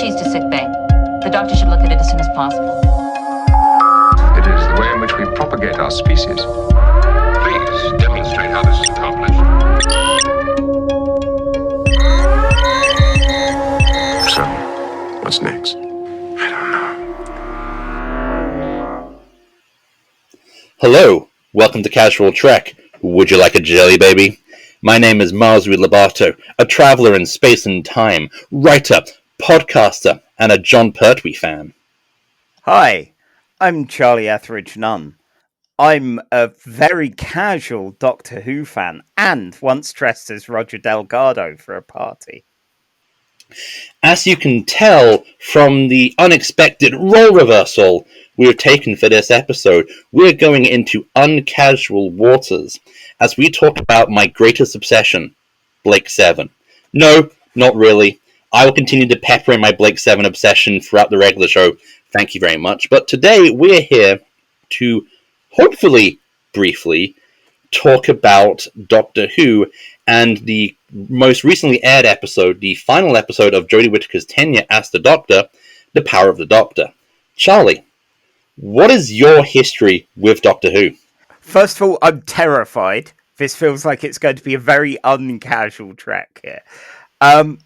Proceeds to sickbay. The doctor should look at it as soon as possible. It is the way in which we propagate our species. Please demonstrate how this is accomplished. So, what's next? I don't know. Hello, welcome to Casual Trek. Would you like a jelly baby? My name is Marzui Lobato, a traveller in space and time, writer, podcaster, and a John Pertwee fan. Hi, I'm Charlie Etheridge Nunn. I'm a very casual Doctor Who fan and once dressed as Roger Delgado for a party. As you can tell from the unexpected role reversal we have taken for this episode, we're going into uncasual waters as we talk about my greatest obsession, Blake 7. No, not really. I will continue to pepper in my Blake 7 obsession throughout the regular show. Thank you very much. But today we're here to hopefully briefly talk about Doctor Who and the most recently aired episode, the final episode of Jodie Whittaker's tenure as the Doctor, The Power of the Doctor. Charlie, what is your history with Doctor Who? First of all, I'm terrified. This feels like it's going to be a very uncasual trek here.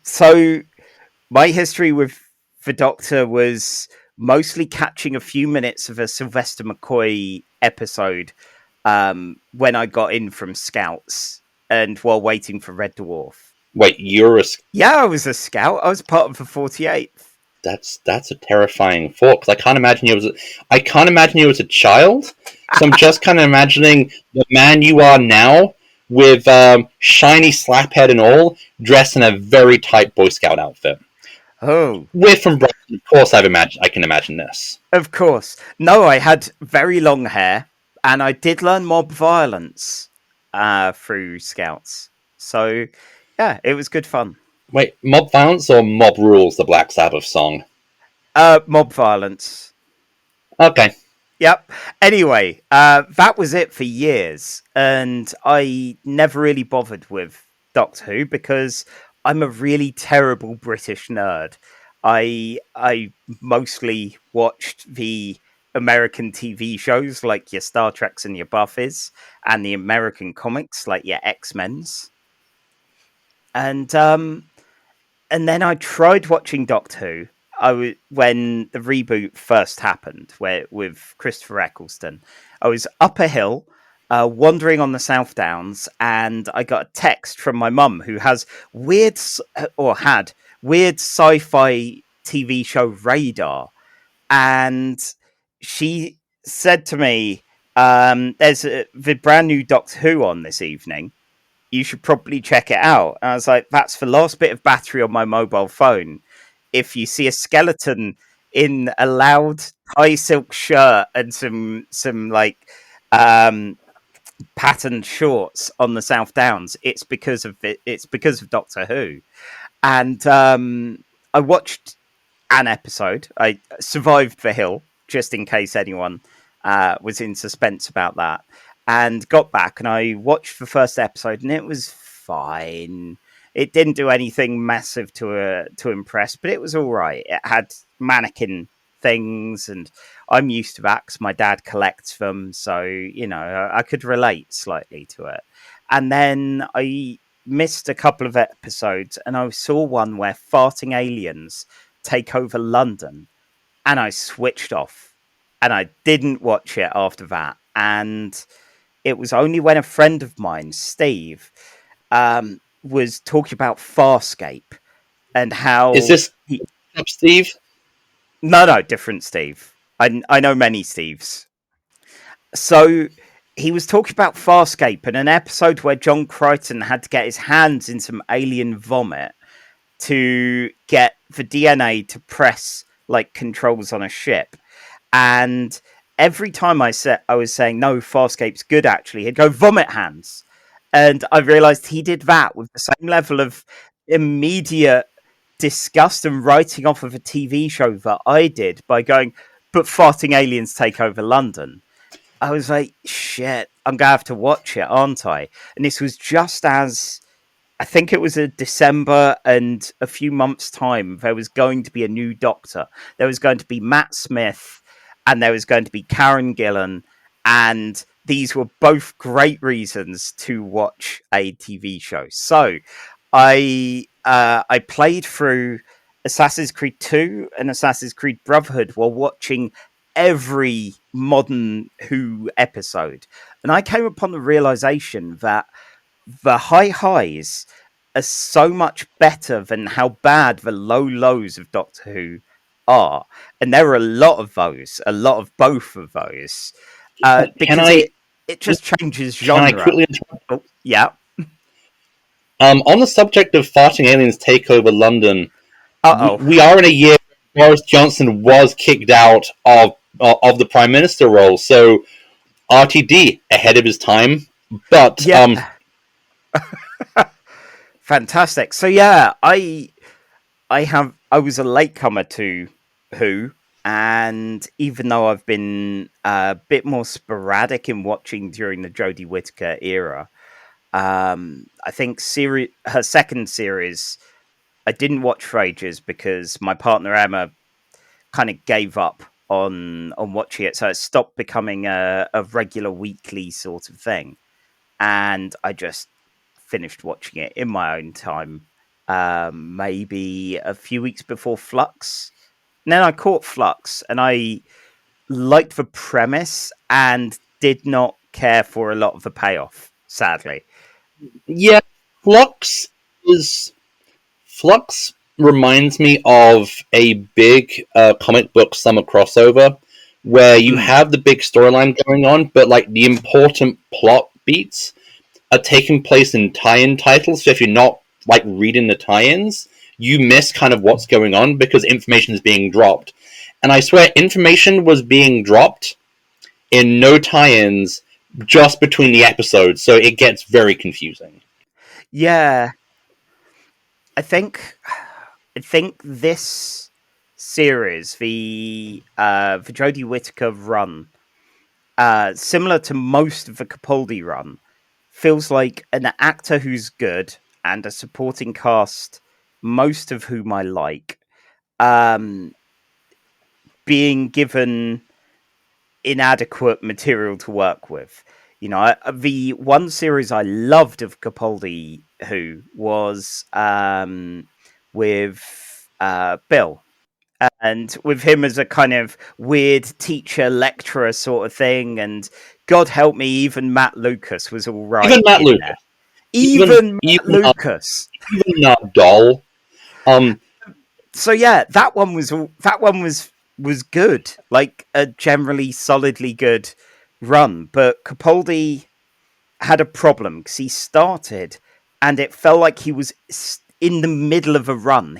So my history with the Doctor was mostly catching a few minutes of a Sylvester McCoy episode when I got in from Scouts and while waiting for Red Dwarf. Wait, you're a... Yeah, I was a Scout. I was part of the 48th. That's a terrifying thought, because I can't imagine you as a child. So I'm just kind of imagining the man you are now with shiny slap head and all, dressed in a very tight Boy Scout outfit. Oh, We're from Brighton, of course. I can imagine this. of course. No, I had very long hair, and I did learn mob violence through Scouts. So, yeah, it was good fun. Wait, Mob Violence or Mob Rules, the Black Sabbath song? Mob violence. Okay. Yep. Anyway, that was it for years, and I never really bothered with Doctor Who because I'm a really terrible British nerd. I mostly watched the American TV shows like your Star Treks and your Buffys, and the American comics like your X-Men's. And then I tried watching Doctor Who. When the reboot first happened, with Christopher Eccleston, I was up a hill, wandering on the South Downs, and I got a text from my mum who has had weird sci-fi TV show radar, and she said to me, "There's the brand new Doctor Who on this evening. You should probably check it out." And I was like, "That's the last bit of battery on my mobile phone. If you see a skeleton in a loud high silk shirt and some like patterned shorts on the South Downs, it's because of it. It's because of Doctor Who." And I watched an episode. I survived the hill just in case anyone was in suspense about that. And got back and I watched the first episode and it was fine. It didn't do anything massive to impress, but it was all right. It had mannequin things, and I'm used to that because my dad collects them, so I could relate slightly to it. And then I missed a couple of episodes, and I saw one where farting aliens take over London, and I switched off, and I didn't watch it after that. And it was only when a friend of mine, Steve, was talking about Farscape and how... Is this Steve? No, different Steve. I know many Steves. So he was talking about Farscape and an episode where John Crichton had to get his hands in some alien vomit to get the DNA to press like controls on a ship. And every time I was saying, no, Farscape's good, actually, he'd go, vomit hands. And I realized he did that with the same level of immediate disgust and writing off of a TV show that I did by going, but farting aliens take over London. I was like, shit, I'm going to have to watch it, aren't I? And this was just as I think it was a December, and a few months' time, there was going to be a new Doctor. There was going to be Matt Smith, and there was going to be Karen Gillan, and these were both great reasons to watch a TV show. So I played through Assassin's Creed 2 and Assassin's Creed Brotherhood while watching every modern Who episode. And I came upon the realization that the high highs are so much better than how bad the low lows of Doctor Who are. And there are a lot of both of those. Because it just changes genre. Can I quickly interrupt? Oh, yeah. On the subject of farting aliens take over London, Uh-oh. we are in a year where Boris Johnson was kicked out of the Prime Minister role, so RTD ahead of his time, but yeah. Fantastic. So yeah, I was a latecomer to Who, and even though I've been a bit more sporadic in watching during the Jodie Whittaker era, I think her second series I didn't watch for ages because my partner Emma kind of gave up on watching it, so it stopped becoming a regular weekly sort of thing, and I just finished watching it in my own time, maybe a few weeks before Flux. And then I caught Flux, and I liked the premise and did not care for a lot of the payoff, sadly. Yeah, Flux reminds me of a big comic book summer crossover where you have the big storyline going on, but like the important plot beats are taking place in tie-in titles. So if you're not like reading the tie-ins, you miss kind of what's going on because information is being dropped. And I swear, information was being dropped in no tie-ins just between the episodes, so it gets very confusing. Yeah, I think this series, the Jodie Whittaker run, similar to most of the Capaldi run, feels like an actor who's good and a supporting cast, most of whom I like, being given inadequate material to work with. You know, the one series I loved of Capaldi Who was with Bill. And with him as a kind of weird teacher lecturer sort of thing, and God help me, even Matt Lucas was all right. Even Matt Lucas. Even Matt Lucas. Even Doll. So yeah, that one was good, like a generally solidly good run. But Capaldi had a problem because he started, and it felt like he was in the middle of a run.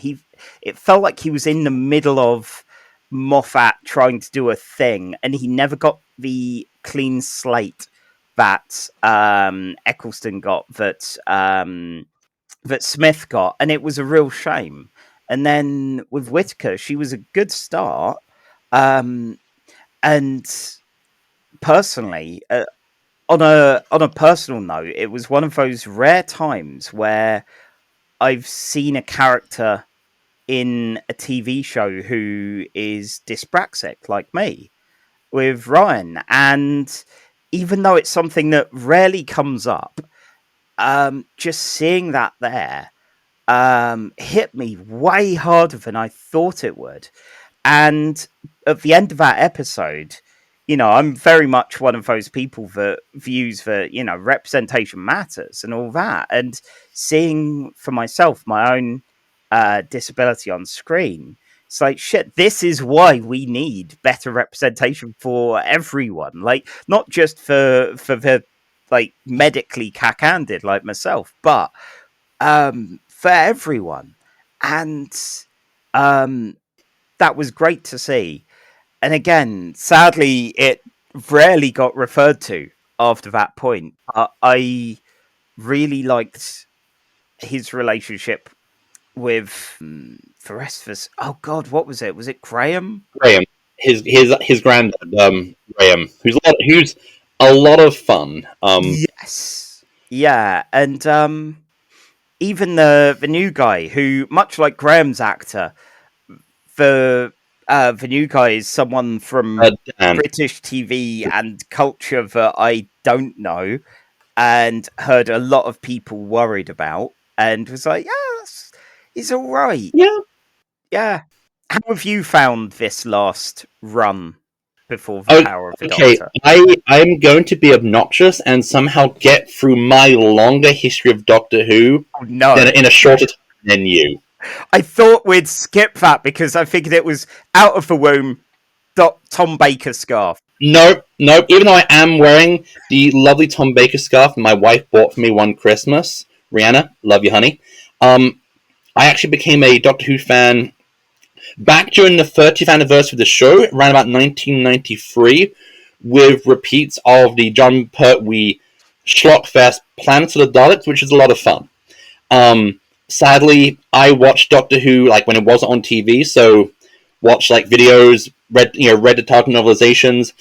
It felt like he was in the middle of Moffat trying to do a thing, and he never got the clean slate that Eccleston got, that Smith got, and it was a real shame. And then with Whittaker, she was a good start, and personally, on a personal note, it was one of those rare times where I've seen a character in a TV show who is dyspraxic like me, with Ryan. And even though it's something that rarely comes up, just seeing that there hit me way harder than I thought it would. And at the end of that episode, you know, I'm very much one of those people that views that, you know, representation matters and all that. And seeing for myself my own disability on screen, it's like, shit, this is why we need better representation for everyone. Like, not just for the, like, medically cack-handed like myself, but for everyone. And that was great to see. And again, sadly, it rarely got referred to after that point. I really liked his relationship with the rest of us. Oh God, what was it? Was it Graham? Graham, his granddad, Graham, who's a lot of fun. Yes, yeah, and even the new guy, who, much like Graham's actor, the new guy is someone from Dan. British TV and culture that I don't know, and heard a lot of people worried about, and was like, yeah, he's all right. Yeah. How have you found this last run before the Power of the Doctor? I'm going to be obnoxious and somehow get through my longer history of Doctor Who in a shorter time than you. I thought we'd skip that because I figured it was out of the womb Tom Baker scarf. Nope. Even though I am wearing the lovely Tom Baker scarf my wife bought for me one Christmas, Rihanna, love you, honey. I actually became a Doctor Who fan back during the 30th anniversary of the show, around about 1993, with repeats of the John Pertwee Schlockfest Planet of the Daleks, which is a lot of fun. Sadly, I watched Doctor Who when it wasn't on TV, so watched videos, read the Target novelizations,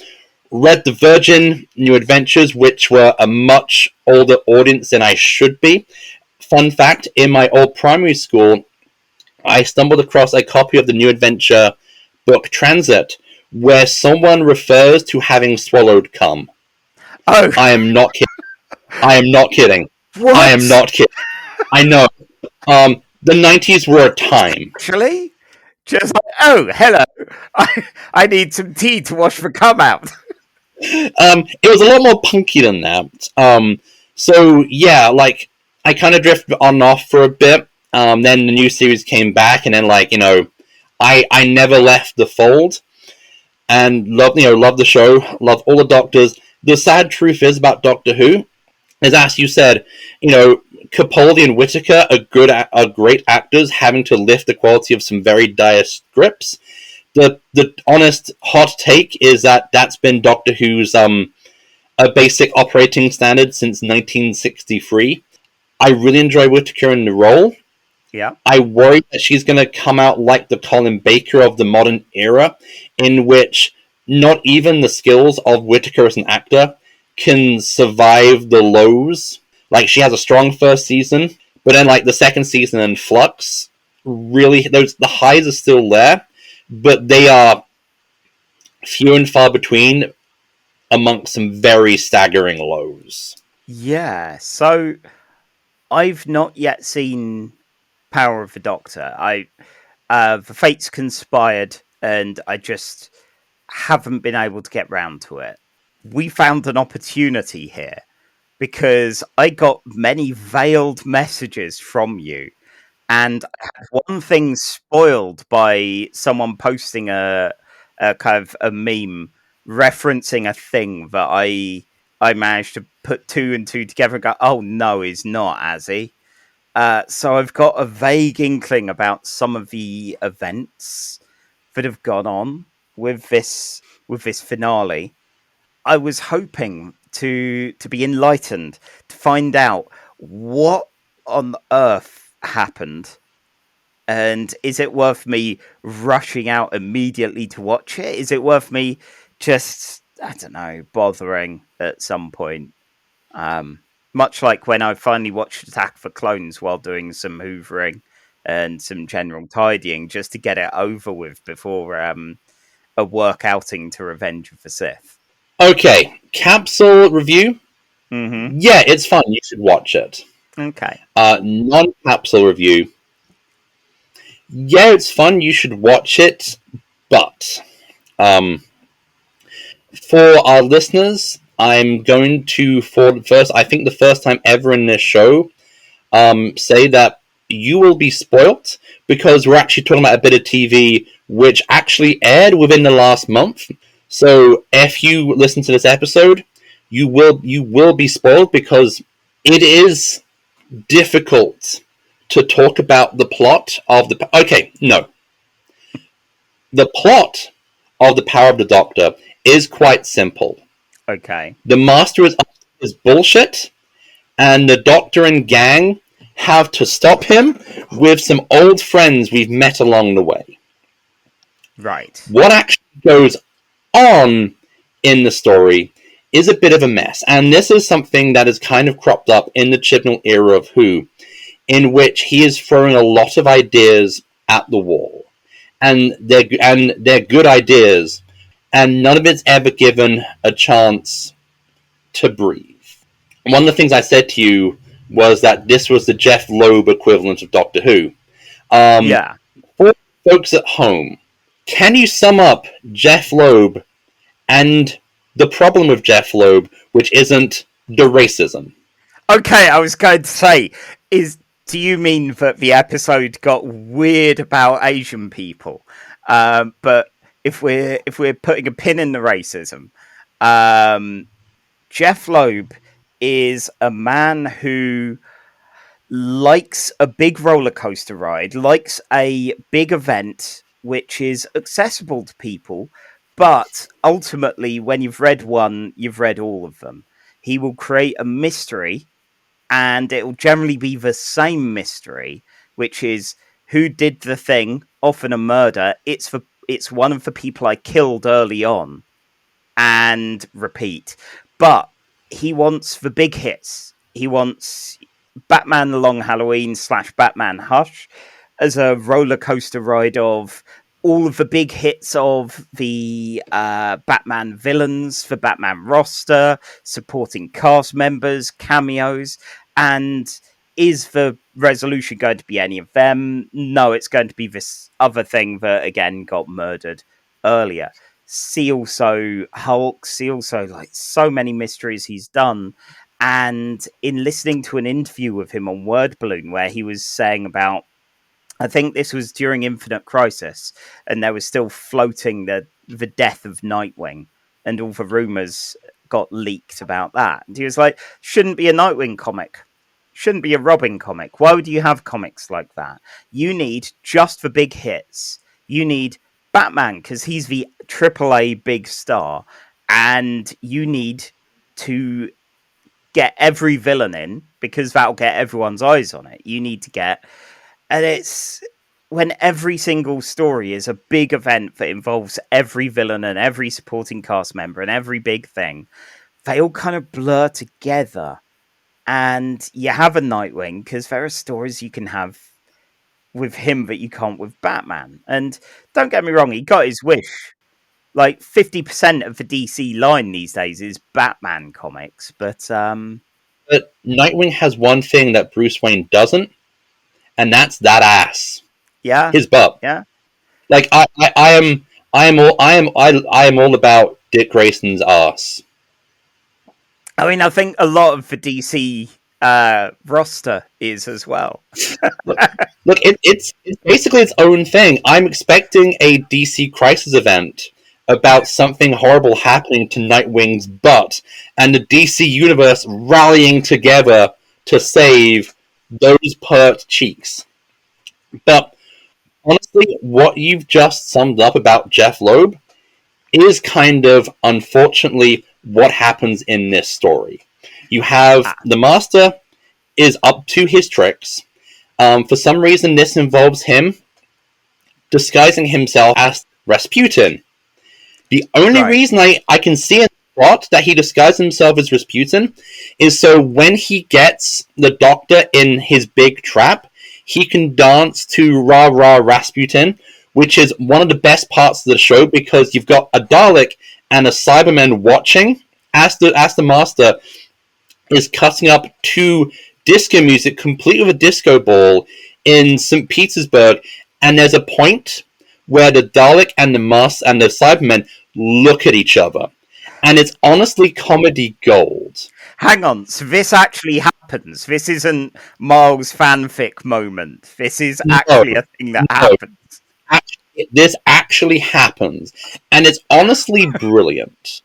read the Virgin New Adventures, which were a much older audience than I should be. Fun fact, in my old primary school, I stumbled across a copy of the New Adventure book Transit, where someone refers to having swallowed cum. Oh. I am not kidding. I am not kidding. What? I am not kidding. I know. The 90s were a time. Actually? Just oh, hello. I need some tea to wash the cum out. It was a lot more punky than that. So, yeah, I kind of drifted on and off for a bit. Then the new series came back, and then, I never left the fold. And loved the show, loved all the Doctors. The sad truth is about Doctor Who is, as you said, Capaldi and Whittaker are great actors, having to lift the quality of some very dire scripts. The honest hot take is that's been Doctor Who's a basic operating standard since 1963. I really enjoy Whittaker in the role. Yeah. I worry that she's going to come out like the Colin Baker of the modern era, in which not even the skills of Whittaker as an actor can survive the lows. She has a strong first season, but then the second season in Flux, really, the highs are still there, but they are few and far between amongst some very staggering lows. Yeah, so I've not yet seen Power of the Doctor. The fates conspired, and I just haven't been able to get round to it. We found an opportunity here, because I got many veiled messages from you, and I had one thing spoiled by someone posting a kind of a meme referencing a thing that I managed to put two and two together and go, oh no, he's not, has he? So I've got a vague inkling about some of the events that have gone on with this finale. I was hoping to be enlightened, to find out what on earth happened, and is it worth me rushing out immediately to watch it? Is it worth me just, I don't know, bothering at some point? Much like when I finally watched Attack of the Clones while doing some hoovering and some general tidying, just to get it over with before a work outing to Revenge of the Sith. Okay, capsule review. Mm-hmm. Yeah, it's fun. You should watch it. Okay. Non-capsule review. Yeah, it's fun. You should watch it. But for our listeners, I'm going to, I think the first time ever in this show, say that you will be spoilt, because we're actually talking about a bit of TV which actually aired within the last month. So if you listen to this episode, you will be spoiled, because it is difficult to talk about the plot of the... Okay, no. The plot of The Power of the Doctor is quite simple. Okay. The Master is bullshit, and the Doctor and gang have to stop him with some old friends we've met along the way. Right. What actually goes on in the story is a bit of a mess, and this is something that has kind of cropped up in the Chibnall era of Who, in which he is throwing a lot of ideas at the wall, and they're good ideas, and none of it's ever given a chance to breathe. One of the things I said to you was that this was the Jeph Loeb equivalent of Doctor Who. Yeah. For folks at home, can you sum up Jeph Loeb and the problem with Jeph Loeb, which isn't the racism? Okay, I was going to say, do you mean that the episode got weird about Asian people? But if we're putting a pin in the racism, Jeph Loeb is a man who likes a big roller coaster ride, likes a big event which is accessible to people, but ultimately, when you've read one, you've read all of them. He will create a mystery, and it will generally be the same mystery, which is who did the thing, often a murder. It's one of the people I killed early on, and repeat. But he wants the big hits. He wants Batman The Long Halloween / Batman Hush as a roller coaster ride of all of the big hits of the Batman villains, the Batman roster, supporting cast members, cameos, and is the resolution going to be any of them? No, it's going to be this other thing that, again, got murdered earlier. See also Hulk, see also like so many mysteries he's done. And in listening to an interview with him on Word Balloon, where he was saying about, I think this was during Infinite Crisis, and there was still floating the death of Nightwing, and all the rumors got leaked about that. And he was like, shouldn't be a Nightwing comic. Shouldn't be a Robin comic. Why would you have comics like that? You need just the big hits. You need Batman, because he's the AAA big star, and you need to get every villain in, because that'll get everyone's eyes on it. You need to get... And it's when every single story is a big event that involves every villain and every supporting cast member and every big thing, they all kind of blur together. And you have a Nightwing, because there are stories you can have with him that you can't with Batman. And don't get me wrong, he got his wish. Like 50% of the DC line these days is Batman comics, but Nightwing has one thing that Bruce Wayne doesn't, and that's that ass. Yeah, his butt. Yeah, like I am all about Dick Grayson's ass. I mean, I think a lot of the DC roster is as well. Look, it's basically its own thing. I'm expecting a DC Crisis event about something horrible happening to Nightwing's butt, and the DC universe rallying together to save those pert cheeks. But honestly, what you've just summed up about Jeph Loeb is kind of, unfortunately, what happens in this story. You have the Master is up to his tricks. For some reason, this involves him disguising himself as Rasputin. The only reason I can see in the plot that he disguised himself as Rasputin is so when he gets the Doctor in his big trap, he can dance to Ra-Ra-Rasputin, which is one of the best parts of the show, because you've got a Dalek and a Cyberman watching as the Master is cutting up to disco music, complete with a disco ball in St. Petersburg, and there's a point where the Dalek and the Master and the Cybermen look at each other, and it's honestly comedy gold. Hang on, so this actually happens. This isn't Miles' fanfic moment. This is actually a thing that happens. This actually happens, and it's honestly brilliant.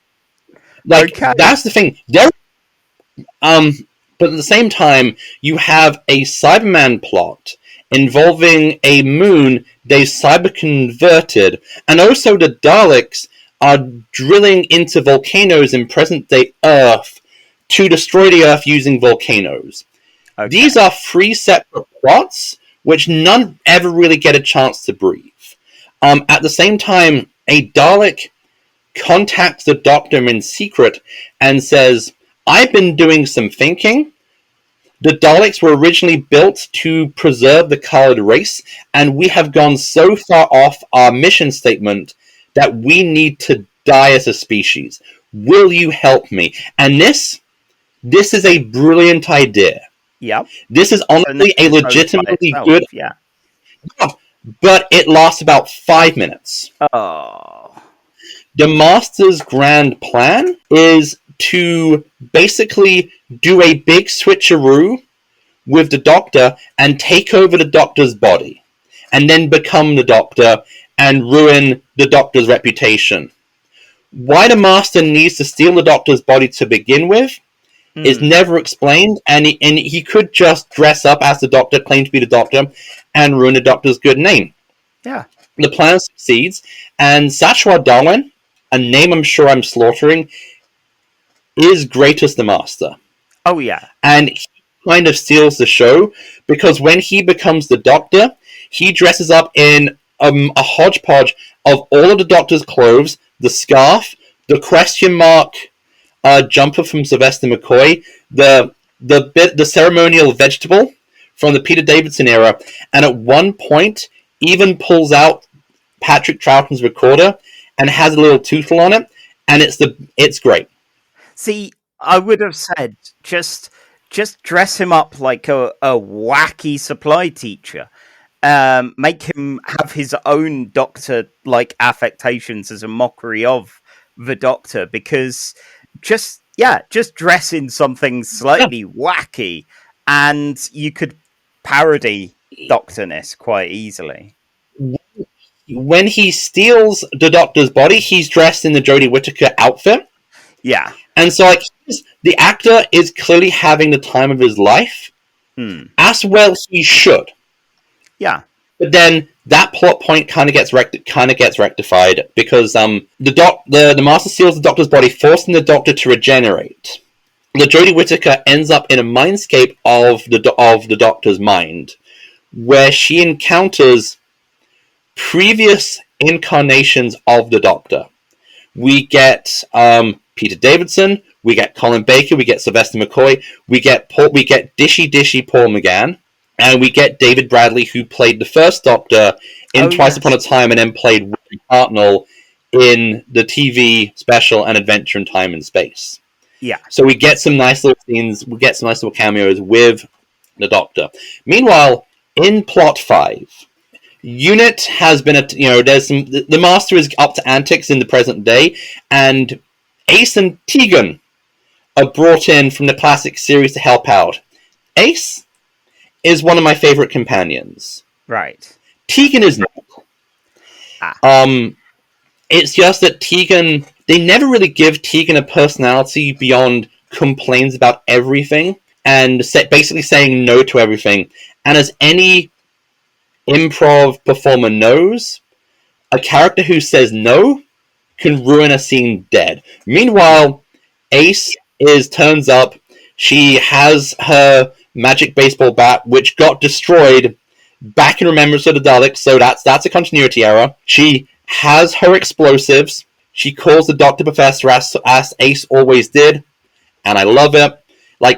Like, that's the thing. But at the same time, you have a Cyberman plot involving a moon they cyber-converted, and also the Daleks are drilling into volcanoes in present-day Earth to destroy the Earth using volcanoes. Okay. These are three separate plots, which none ever really get a chance to breathe. At the same time, a Dalek contacts the Doctor in secret and says, I've been doing some thinking. The Daleks were originally built to preserve the colored race, and we have gone so far off our mission statement that we need to die as a species. Will you help me? And this is a brilliant idea. Yep. This is honestly a legitimately good... Yeah. But it lasts about 5 minutes. Oh. The Master's grand plan is to basically do a big switcheroo with the Doctor and take over the Doctor's body, and then become the Doctor and ruin the Doctor's reputation. Why the Master needs to steal the Doctor's body to begin with is never explained, and he could just dress up as the Doctor, claim to be the Doctor, and ruin the Doctor's good name. Yeah. The plan succeeds, and Sacha Darwin, a name I'm sure I'm slaughtering, is great as the Master. Oh, yeah. And he kind of steals the show, because when he becomes the Doctor, he dresses up in a hodgepodge of all of the Doctor's clothes, the scarf, the question mark jumper from Sylvester McCoy, the ceremonial vegetable from the Peter Davidson era, and at one point even pulls out Patrick Troughton's recorder and has a little tootle on it, and it's great. See, I would have said just dress him up like a wacky supply teacher. Make him have his own Doctor-like affectations as a mockery of the Doctor, because just dress in something slightly wacky, and you could parody Doctor-ness quite easily. When he steals the Doctor's body, he's dressed in the Jodie Whittaker outfit. Yeah. And so, the actor is clearly having the time of his life. As well he should. Yeah. But then that plot point kind of gets rectified, because the Master steals the Doctor's body, forcing the Doctor to regenerate. The Jodie Whittaker ends up in a mindscape of the Doctor's mind, where she encounters previous incarnations of the Doctor. We get Peter Davidson, we get Colin Baker, we get Sylvester McCoy, we get Dishy Paul McGann, and we get David Bradley, who played the first Doctor in Twice Upon a Time, and then played William Hartnell in the TV special An Adventure in Time and Space. Yeah. So we get some nice little scenes, we get some nice little cameos with the Doctor. Meanwhile, in plot 5, Unit has been the Master is up to antics in the present day, and Ace and Tegan are brought in from the classic series to help out. Ace is one of my favorite companions. Right. Tegan is not. It's just that Tegan, they never really give Tegan a personality beyond complains about everything and basically saying no to everything. And as any improv performer knows, a character who says no can ruin a scene dead. Meanwhile, Ace turns up. She has her magic baseball bat, which got destroyed back in Remembrance of the Daleks, so that's a continuity error. She has her explosives. She calls the Doctor Professor as Ace always did, and I love it.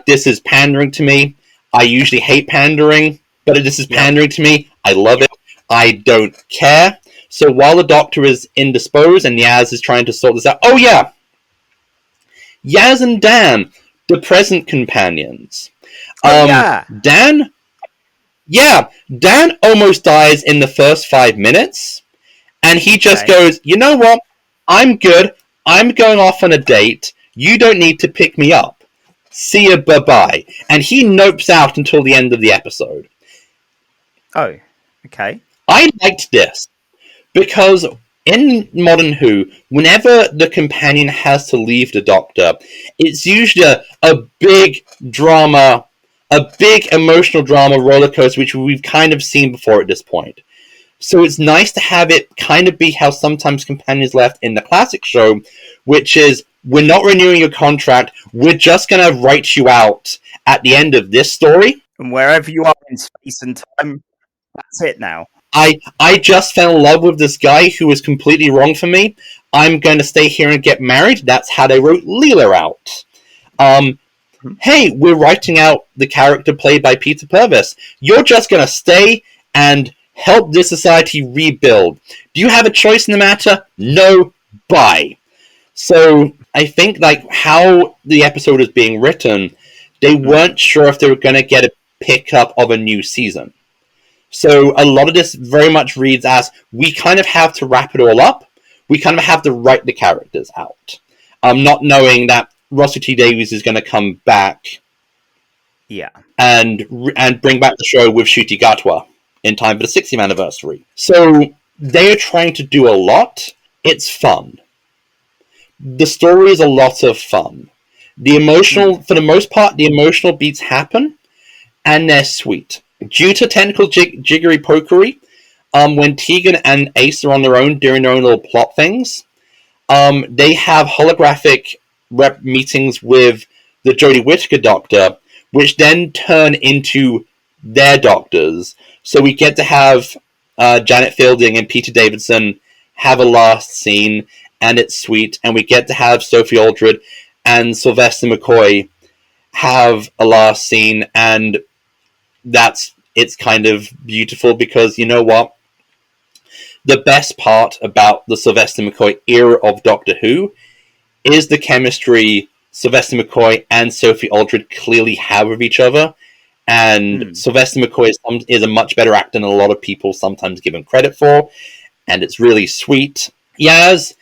This is pandering to me. I usually hate pandering, but this is pandering to me. I love it. I don't care. So while the Doctor is indisposed and Yaz is trying to sort this out... Oh, yeah! Yaz and Dan, the present companions. Dan? Yeah, Dan almost dies in the first 5 minutes, and he just goes, you know what? I'm good. I'm going off on a date. You don't need to pick me up. See ya, bye-bye. And he nopes out until the end of the episode. Oh, okay. I liked this, because in Modern Who, whenever the companion has to leave the Doctor, it's usually a big drama, a big emotional drama roller coaster, which we've kind of seen before at this point. So it's nice to have it kind of be how sometimes companions left in the classic show, which is, we're not renewing your contract, we're just going to write you out at the end of this story. And wherever you are in space and time, that's it now. I just fell in love with this guy who was completely wrong for me. I'm going to stay here and get married. That's how they wrote Leela out. hey, we're writing out the character played by Peter Purves. You're just going to stay and help this society rebuild. Do you have a choice in the matter? No. Bye. So I think like how the episode is being written, they weren't sure if they were going to get a pickup of a new season. So a lot of this very much reads as, we kind of have to wrap it all up. We kind of have to write the characters out. Not knowing that Russell T Davies is going to come back, and bring back the show with Ncuti Gatwa in time for the 60th anniversary. So they are trying to do a lot. It's fun. The story is a lot of fun. The emotional, for the most part, the emotional beats happen, and they're sweet. Due to technical jiggery pokery, when Tegan and Ace are on their own doing their own little plot things, they have holographic rep meetings with the Jodie Whittaker Doctor, which then turn into their doctors. So we get to have Janet Fielding and Peter Davidson have a last scene, and it's sweet. And we get to have Sophie Aldred and Sylvester McCoy have a last scene, and it's kind of beautiful, because you know what? The best part about the Sylvester McCoy era of Doctor Who is the chemistry Sylvester McCoy and Sophie Aldred clearly have with each other. And Sylvester McCoy is a much better actor than a lot of people sometimes give him credit for. And it's really sweet. Yaz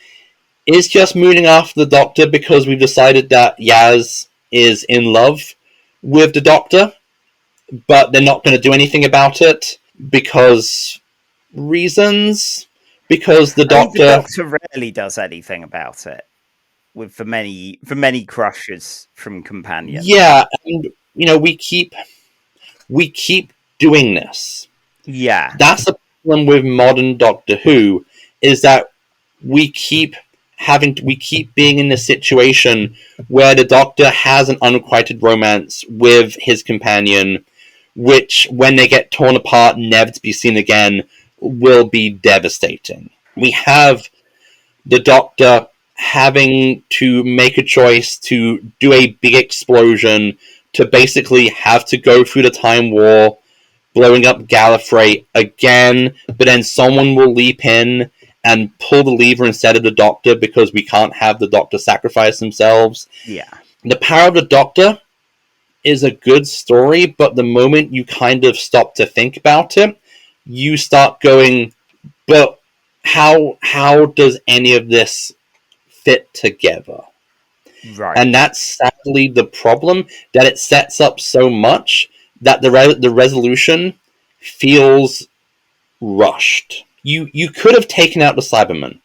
is just mooning after the Doctor because we've decided that Yaz is in love with the Doctor. But they're not going to do anything about it because reasons. Because the Doctor rarely does anything about it, with the many crushes from companions. Yeah, and we keep doing this. Yeah, that's the problem with modern Doctor Who, is that we keep being in this situation where the Doctor has an unrequited romance with his companion, which, when they get torn apart, never to be seen again, will be devastating. We have the Doctor having to make a choice to do a big explosion, to basically have to go through the Time War, blowing up Gallifrey again, but then someone will leap in and pull the lever instead of the Doctor, because we can't have the Doctor sacrifice themselves. Yeah. The Power of the Doctor is a good story, but the moment you kind of stop to think about it, you start going, but how does any of this fit together? Right. And that's sadly the problem, that it sets up so much that the resolution feels rushed. You could have taken out the Cybermen.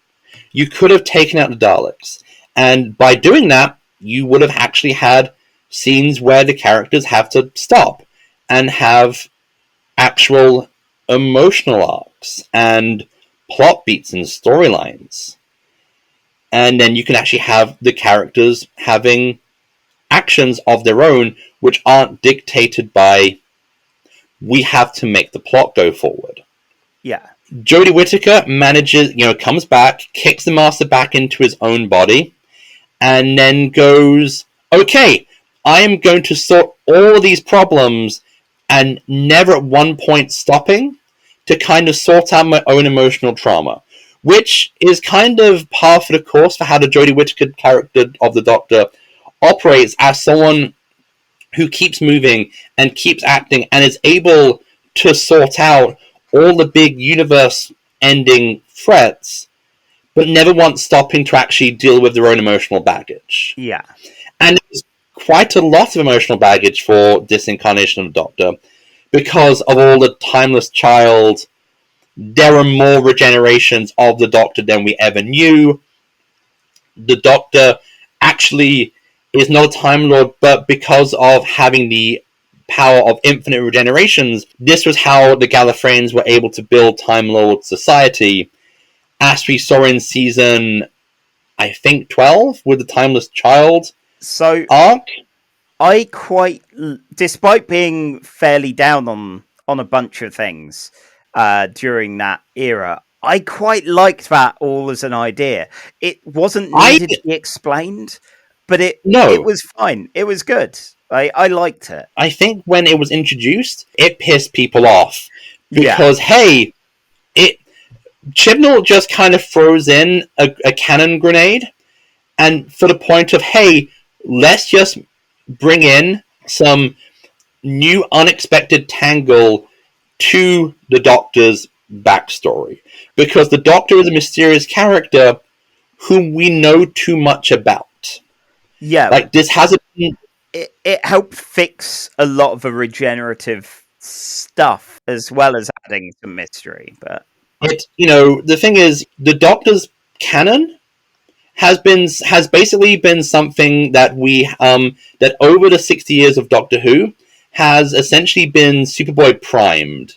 You could have taken out the Daleks. And by doing that, you would have actually had scenes where the characters have to stop and have actual emotional arcs and plot beats and storylines. And then you can actually have the characters having actions of their own, which aren't dictated by, we have to make the plot go forward. Yeah. Jodie Whittaker comes back, kicks the Master back into his own body, and then goes, okay, I am going to sort all of these problems, and never at one point stopping to kind of sort out my own emotional trauma. Which is kind of par for the course for how the Jodie Whittaker character of the Doctor operates, as someone who keeps moving and keeps acting and is able to sort out all the big universe-ending threats, but never once stopping to actually deal with their own emotional baggage. Yeah. And there's quite a lot of emotional baggage for this incarnation of the Doctor, because of all the timeless child. There are more regenerations of the Doctor than we ever knew. The Doctor actually is not a Time Lord, but because of having the power of infinite regenerations, this was how the Gallifreyans were able to build Time Lord society, as we saw in season, I think, 12, with the Timeless Child arc. Despite being fairly down on a bunch of things during that era, I quite liked that all as an idea. It wasn't needed to be explained, but it No. was fine. It was good. I liked it. I think when it was introduced, it pissed people off Yeah. because Chibnall just kind of throws in a cannon grenade, and for the point of, hey, let's just bring in some new unexpected tangle to the Doctor's backstory, because the Doctor is a mysterious character whom we know too much about. Yeah, like this hasn't been... it helped fix a lot of the regenerative stuff as well as adding some mystery. But the thing is, the Doctor's canon has basically been something that that over the 60 years of Doctor Who has essentially been Superboy primed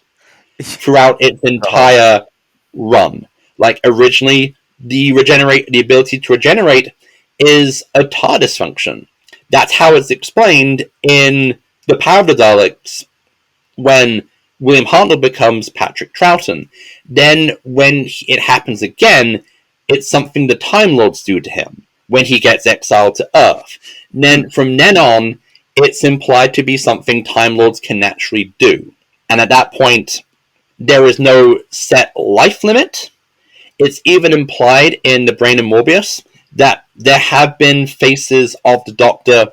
throughout its entire run. Like, originally, the ability to regenerate is a TARDIS function. That's how it's explained in The Power of the Daleks when William Hartnell becomes Patrick Troughton. Then, when it happens again, it's something the Time Lords do to him when he gets exiled to Earth. Then, from then on, it's implied to be something Time Lords can naturally do. And at that point, there is no set life limit. It's even implied in The Brain of Morbius that there have been faces of the Doctor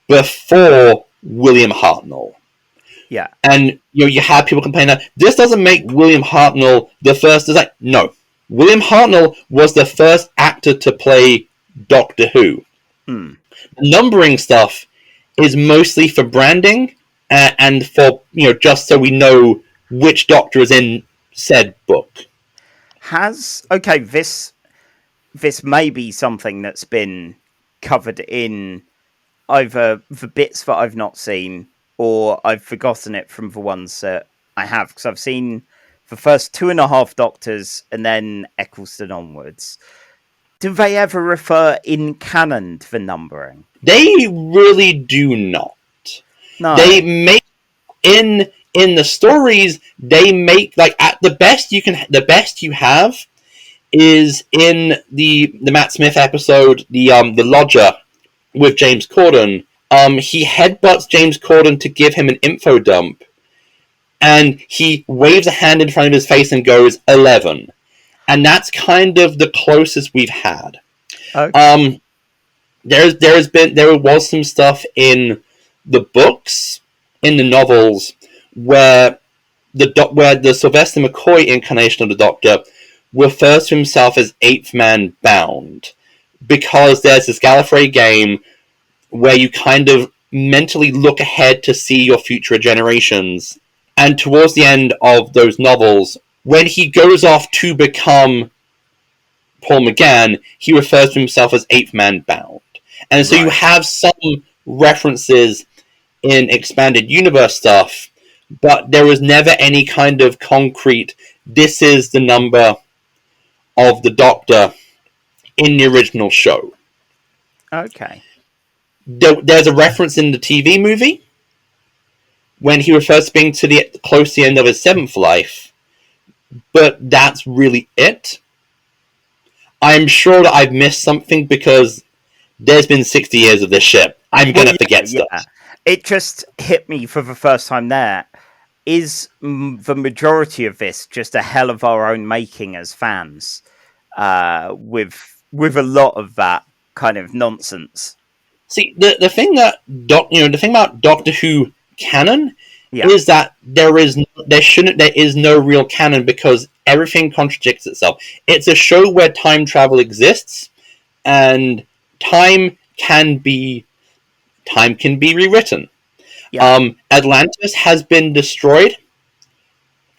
before William Hartnell. yeah, And you have people complain that this doesn't make William Hartnell the first design. No. William Hartnell was the first actor to play Doctor Who. The numbering stuff is mostly for branding and for, just so we know which Doctor is in said book. This may be something that's been covered in either the bits that I've not seen or I've forgotten it from the ones that I have, because I've seen the first 2.5 Doctors and then Eccleston onwards. Do they ever refer in canon to the numbering? They really do not. No. They make in the stories, they make, like, at the best you have is in the Matt Smith episode, the Lodger with James Corden. He headbutts James Corden to give him an info dump, and he waves a hand in front of his face and goes 11, and that's kind of the closest we've had. Okay. There was some stuff in the books, in the novels, where the Sylvester McCoy incarnation of the Doctor refers to himself as Eighth Man Bound, because there's this Gallifrey game where you kind of mentally look ahead to see your future generations. And towards the end of those novels, when he goes off to become Paul McGann, he refers to himself as Eighth Man Bound. And so you have some references in expanded universe stuff, but there was never any kind of concrete, this is the number of the Doctor in the original show. Okay. There's a reference in the TV movie when he refers to being close to the end of his 7th life, but that's really it. I'm sure that I've missed something because there's been 60 years of this shit. I'm gonna forget stuff. Yeah. It just hit me for the first time there. Is the majority of this just a hell of our own making as fans, with a lot of that kind of nonsense? See, the thing about Doctor Who canon is that there is no real canon, because everything contradicts itself. It's a show where time travel exists, and time can be rewritten. Yeah. Atlantis has been destroyed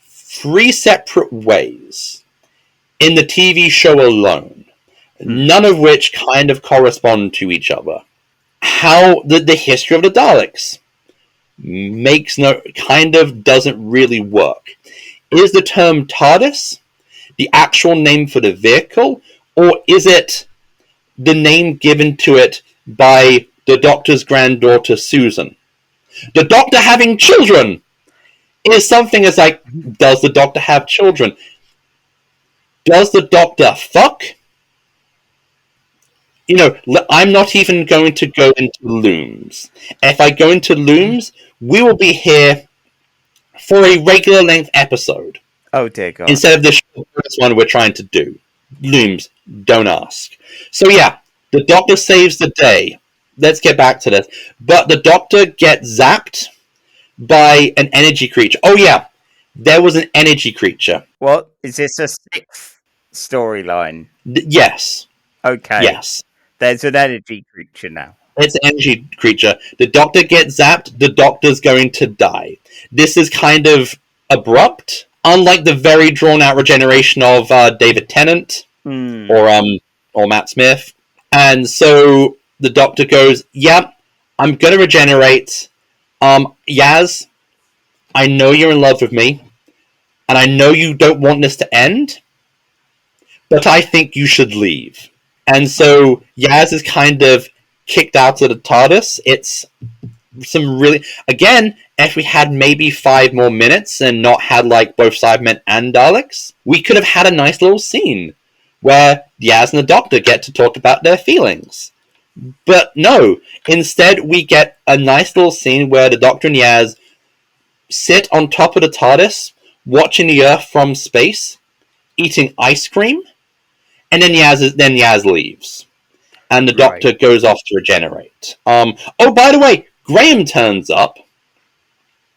3 separate ways in the TV show alone, none of which kind of correspond to each other. How the history of the Daleks doesn't really work. Is the term TARDIS the actual name for the vehicle, or is it the name given to it by the Doctor's granddaughter Susan? The Doctor having children is something as like, does the Doctor have children? Does the Doctor fuck? I'm not even going to go into looms. If I go into looms, we will be here for a regular length episode. Oh dear God. Instead of the short one we're trying to do. Looms, don't ask. So yeah, the Doctor saves the day. Let's get back to this. But the Doctor gets zapped by an energy creature. Oh yeah, there was an energy creature. What? Is this a sixth storyline? Yes. Okay. Yes. There's an energy creature now. It's an energy creature. The Doctor gets zapped, the Doctor's going to die. This is kind of abrupt. Unlike the very drawn-out regeneration of David Tennant or Matt Smith. And so the Doctor goes, yeah, I'm going to regenerate. Yaz, I know you're in love with me, and I know you don't want this to end, but I think you should leave. And so Yaz is kind of kicked out of the TARDIS. It's some really... Again, if we had maybe 5 more minutes and not had like both Cybermen and Daleks, we could have had a nice little scene where Yaz and the Doctor get to talk about their feelings. But no, instead we get a nice little scene where the Doctor and Yaz sit on top of the TARDIS, watching the Earth from space, eating ice cream, and then Yaz leaves. And the Doctor goes off to regenerate. Oh, by the way, Graham turns up.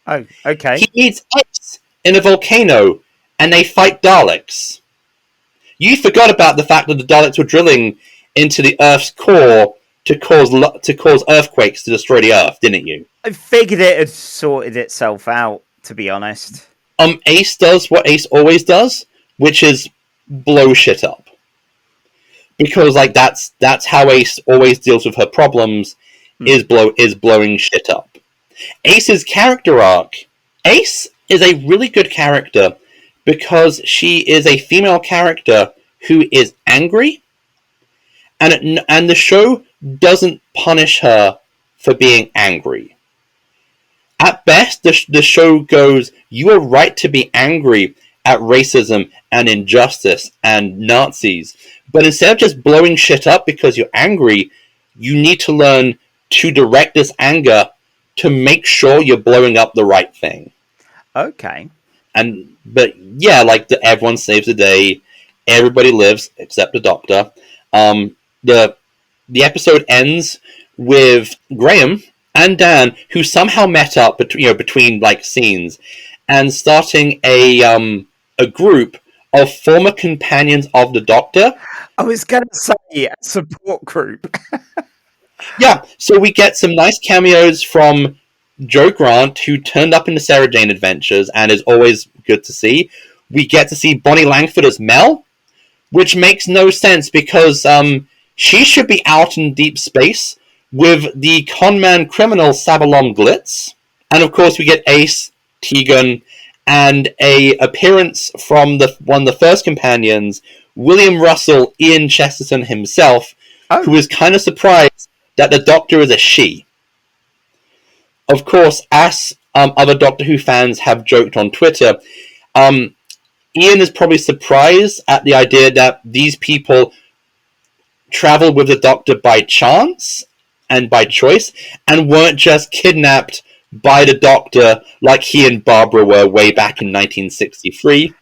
Oh, okay. He needs ice in a volcano, and they fight Daleks. You forgot about the fact that the Daleks were drilling into the Earth's core to cause earthquakes to destroy the Earth, didn't you? I figured it had sorted itself out, to be honest. Ace does what Ace always does, which is blow shit up. Because like that's how Ace always deals with her problems, is blowing shit up. Ace's character arc. Ace is a really good character because she is a female character who is angry, and the show doesn't punish her for being angry. At best, the show goes, you are right to be angry at racism and injustice and Nazis, but instead of just blowing shit up because you're angry, you need to learn to direct this anger to make sure you're blowing up the right thing. Okay. But yeah, like everyone saves the day, everybody lives except the Doctor. The episode ends with Graham and Dan, who somehow met up between like scenes, and starting a group of former companions of the Doctor. I was going to say a support group. Yeah, so we get some nice cameos from Joe Grant, who turned up in the Sarah Jane Adventures and is always good to see. We get to see Bonnie Langford as Mel, which makes no sense because she should be out in deep space with the conman criminal Sabalom Glitz. And of course we get Ace, Tegan, and a appearance from one of the first companions, William Russell, Ian Chesterton himself, who is kind of surprised that the Doctor is a she. Of course, as other Doctor Who fans have joked on Twitter, Ian is probably surprised at the idea that these people traveled with the Doctor by chance and by choice, and weren't just kidnapped by the Doctor like he and Barbara were way back in 1963.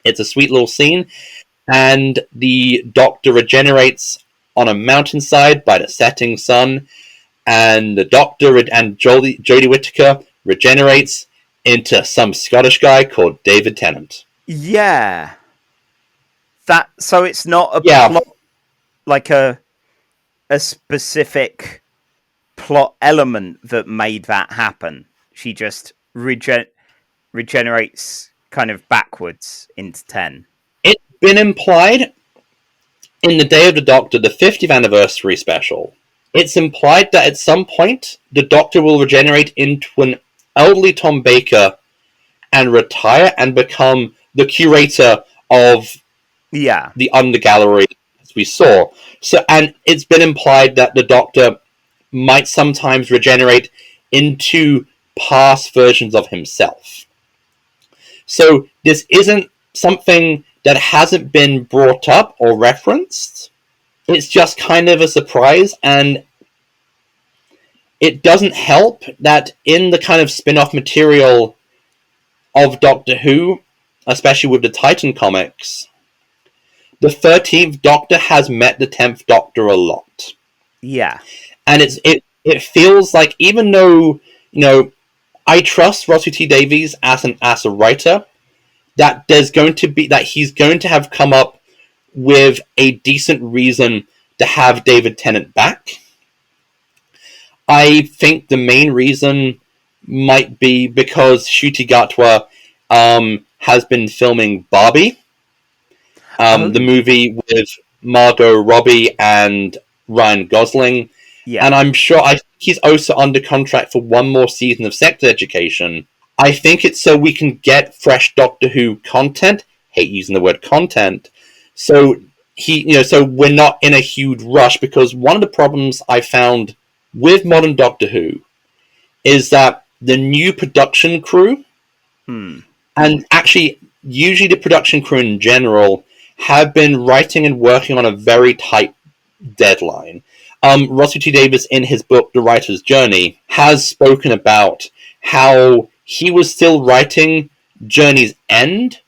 It's a sweet little scene, and the Doctor regenerates on a mountainside by the setting sun, and the Doctor and Jodie Whittaker regenerates into some Scottish guy called David Tennant. Yeah. So it's not a plot, like a specific plot element that made that happen. She just regenerates kind of backwards into 10. It's been implied in the Day of the Doctor, the 50th anniversary special. It's implied that at some point the Doctor will regenerate into an elderly Tom Baker and retire and become the curator of the Undergallery, as we saw. So, and it's been implied that the Doctor might sometimes regenerate into past versions of himself. So this isn't something that hasn't been brought up or referenced, it's just kind of a surprise, and it doesn't help that in the kind of spin-off material of Doctor Who, especially with the Titan comics, the 13th Doctor has met the 10th Doctor a lot. Yeah. And it feels like, even though, I trust Russell T Davies as a writer, that he's going to have come up with a decent reason to have David Tennant back. I think the main reason might be because Ncuti Gatwa has been filming Barbie, the movie with Margot Robbie and Ryan Gosling. Yeah. And I'm sure he's also under contract for one more season of Sex Education. I think it's so we can get fresh Doctor Who content. Hate using the word content. So so we're not in a huge rush, because one of the problems I found with modern Doctor Who is that the new production crew, and actually usually the production crew in general, have been writing and working on a very tight deadline. Russell T Davies, in his book The Writer's Journey, has spoken about how he was still writing Journey's End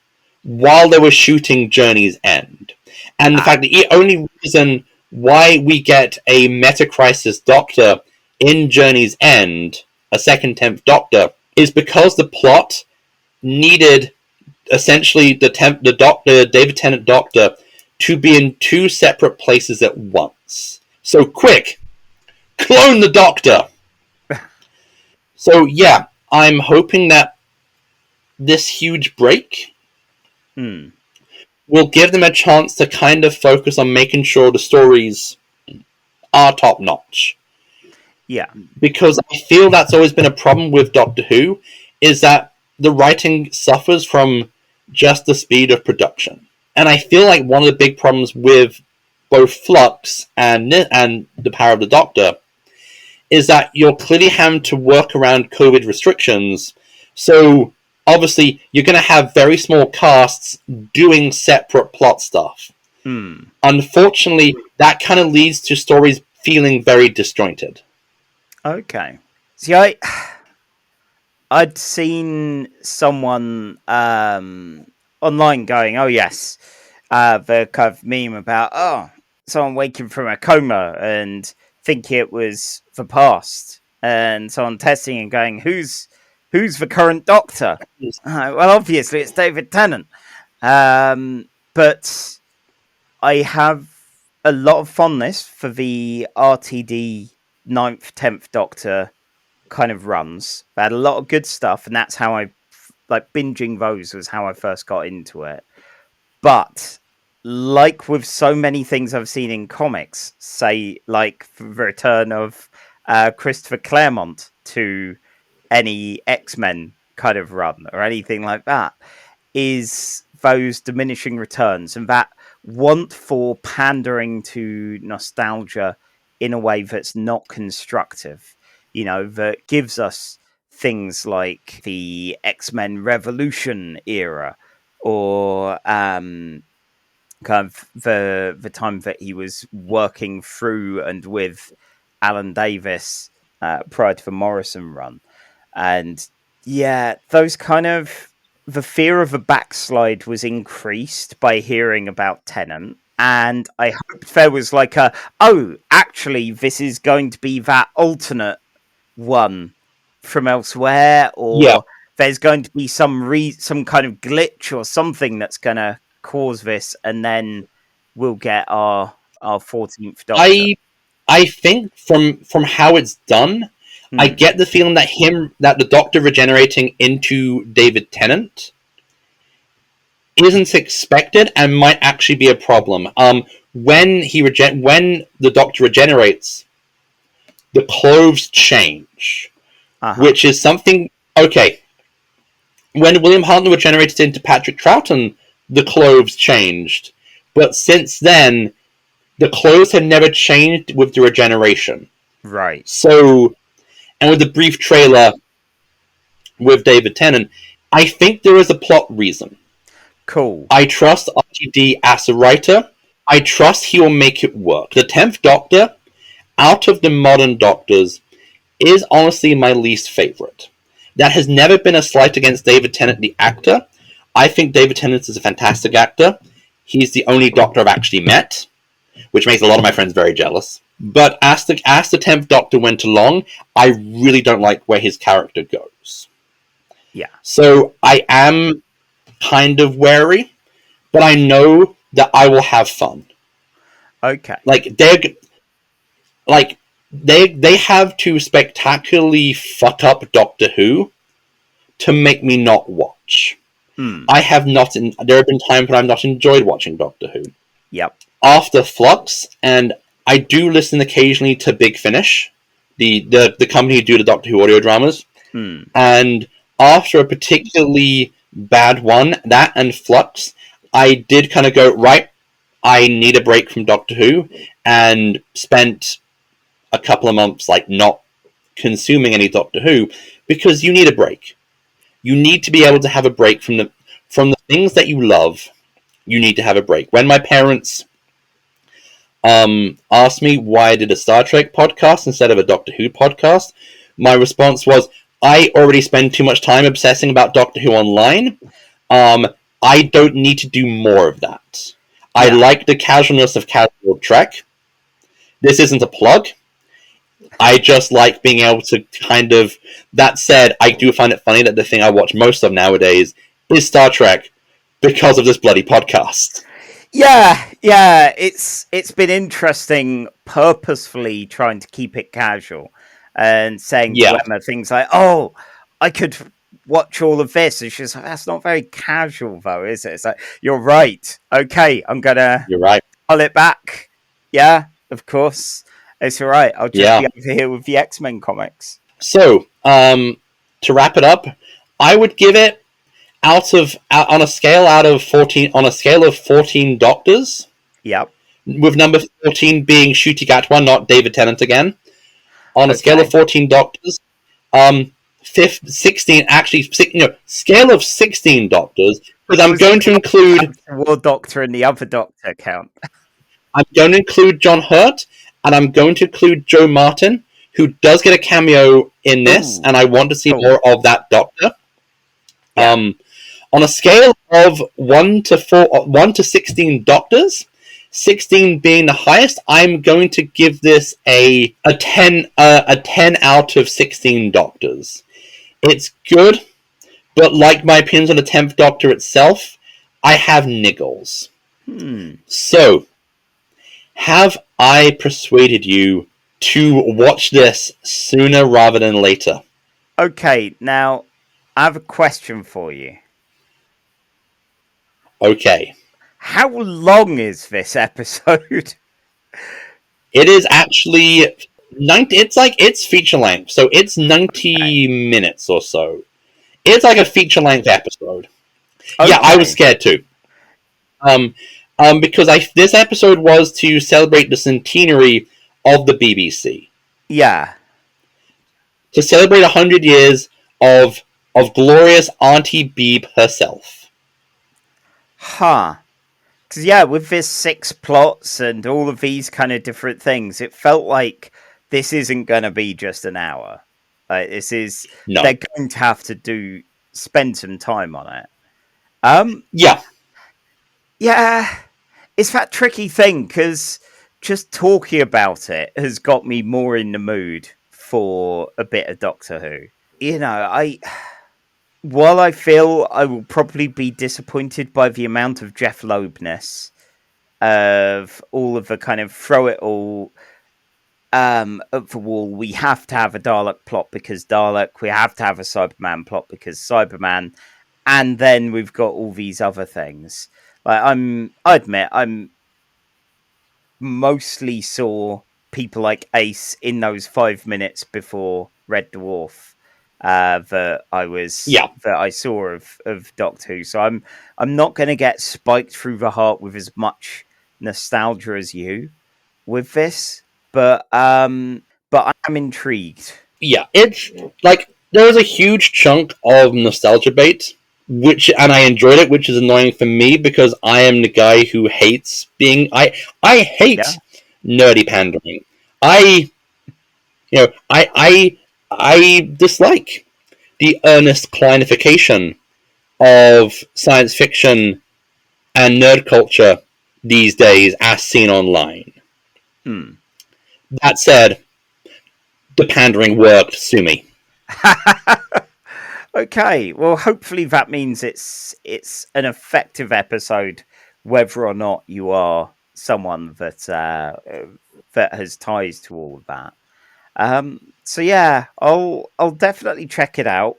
while they were shooting Journey's End. And the fact that the only reason why we get a Meta-Crisis Doctor in Journey's End, a second 10th Doctor, is because the plot needed essentially the David Tennant Doctor to be in two separate places at once. So quick, clone the Doctor! So yeah, I'm hoping that this huge break will give them a chance to kind of focus on making sure the stories are top-notch. Yeah. Because I feel that's always been a problem with Doctor Who, is that the writing suffers from just the speed of production. And I feel like one of the big problems with both Flux and The Power of the Doctor is that you're clearly having to work around COVID restrictions. So obviously you're going to have very small casts doing separate plot stuff. Unfortunately, that kind of leads to stories feeling very disjointed. Okay. See, I'd seen someone online going, "Oh yes," the kind of meme about someone waking from a coma and thinking it was the past, and someone testing and going, "Who's the current Doctor?" Well, obviously it's David Tennant, but I have a lot of fondness for the RTD 9th, 10th Doctor kind of runs. They had a lot of good stuff, and that's how I binging those was how I first got into it. But like with so many things I've seen in comics, say like the return of Christopher Claremont to any X-Men kind of run or anything like that, is those diminishing returns and that want for pandering to nostalgia in a way that's not constructive, that gives us things like the X-Men Revolution era, or kind of the time that he was working through and with Alan Davis prior to the Morrison run. And yeah, those kind of, the fear of a backslide was increased by hearing about Tennant. And I hoped there was like actually, this is going to be that alternate one from elsewhere, or there's going to be some kind of glitch or something that's going to cause this, and then we'll get our 14th Doctor. I think from how it's done, I get the feeling that the Doctor regenerating into David Tennant isn't expected and might actually be a problem. When the Doctor regenerates, the clothes change, which is something. Okay, when William Hartnell regenerated into Patrick Troughton, the clothes changed, but since then, the clothes have never changed with the regeneration. Right. So, and with the brief trailer with David Tennant, I think there is a plot reason. Cool. I trust RTD as a writer, I trust he will make it work. The 10th Doctor, out of the modern Doctors, is honestly my least favourite. That has never been a slight against David Tennant, the actor. I think David Tennant is a fantastic actor. He's the only Doctor I've actually met, which makes a lot of my friends very jealous. But as the 10th Doctor went along, I really don't like where his character goes. Yeah. So I am kind of wary, but I know that I will have fun. Okay. They have to spectacularly fuck up Doctor Who to make me not watch. There have been times when I've not enjoyed watching Doctor Who. Yep. After Flux, and I do listen occasionally to Big Finish, the company who do the Doctor Who audio dramas. And after a particularly bad one, that and Flux, I did kind of go, right, I need a break from Doctor Who, and spent a couple of months not consuming any Doctor Who, because you need a break. You need to be able to have a break from the things that you love. You need to have a break. When my parents asked me why I did a Star Trek podcast instead of a Doctor Who podcast, my response was, I already spend too much time obsessing about Doctor Who online. I don't need to do more of that. Yeah. I like the casualness of Casual Trek. This isn't a plug. I just like being able to kind of... That said, I do find it funny that the thing I watch most of nowadays is Star Trek because of this bloody podcast. Yeah, it's been interesting purposefully trying to keep it casual and saying to Emma things like, oh, I could watch all of this. And she's like, that's not very casual though, is it? It's like, you're right. Okay, I'm going to pull it back. Yeah, of course. It's all right. I'll just be over here with the X-Men comics. So, to wrap it up, I would give it on a scale of 14 Doctors. Yep. With number 14 being Ncuti Gatwa, not David Tennant again. On a scale of 14 Doctors, 16 scale of 16 Doctors, because I'm going to include War Doctor and the other Doctor count. I'm going to include John Hurt, and I'm going to include Joe Martin, who does get a cameo in this, and I want to see more of that Doctor. Yeah. On a scale of 1 to 16 Doctors, 16 being the highest, I'm going to give this a 10 out of 16 Doctors. It's good, but like my opinions on the 10th Doctor itself, I have niggles. So, have I persuaded you to watch this sooner rather than later? Okay, now, I have a question for you. Okay. How long is this episode? It is actually 90. It's feature length, so it's 90 minutes or so. It's like a feature length episode. Okay. Yeah, I was scared too. Because this episode was to celebrate the centenary of the BBC. Yeah. To celebrate 100 years of glorious Auntie Beeb herself. Huh. Because, with this 6 plots and all of these kind of different things, it felt like this isn't going to be just an hour. This is... No. They're going to have to spend some time on it. Yeah. Yeah. It's that tricky thing, because just talking about it has got me more in the mood for a bit of Doctor Who. While I feel I will probably be disappointed by the amount of Jeph Loebness of all of the kind of throw it all at the wall, we have to have a Dalek plot because Dalek, we have to have a Cyberman plot because Cyberman, and then we've got all these other things. I admit, I'm mostly saw people like Ace in those 5 minutes before Red Dwarf. That I saw of Doctor Who, so I'm not going to get spiked through the heart with as much nostalgia as you with this, but I'm intrigued. Yeah, it's like there is a huge chunk of nostalgia bait and I enjoyed it, which is annoying for me because I am the guy who hates being. I Yeah. hate nerdy pandering. I you know I dislike the earnest clinification of science fiction and nerd culture these days as seen online. Hmm. That said, the pandering worked. Sue me. Okay, well, hopefully that means it's an effective episode, whether or not you are someone that has ties to all of that. So yeah, I'll definitely check it out.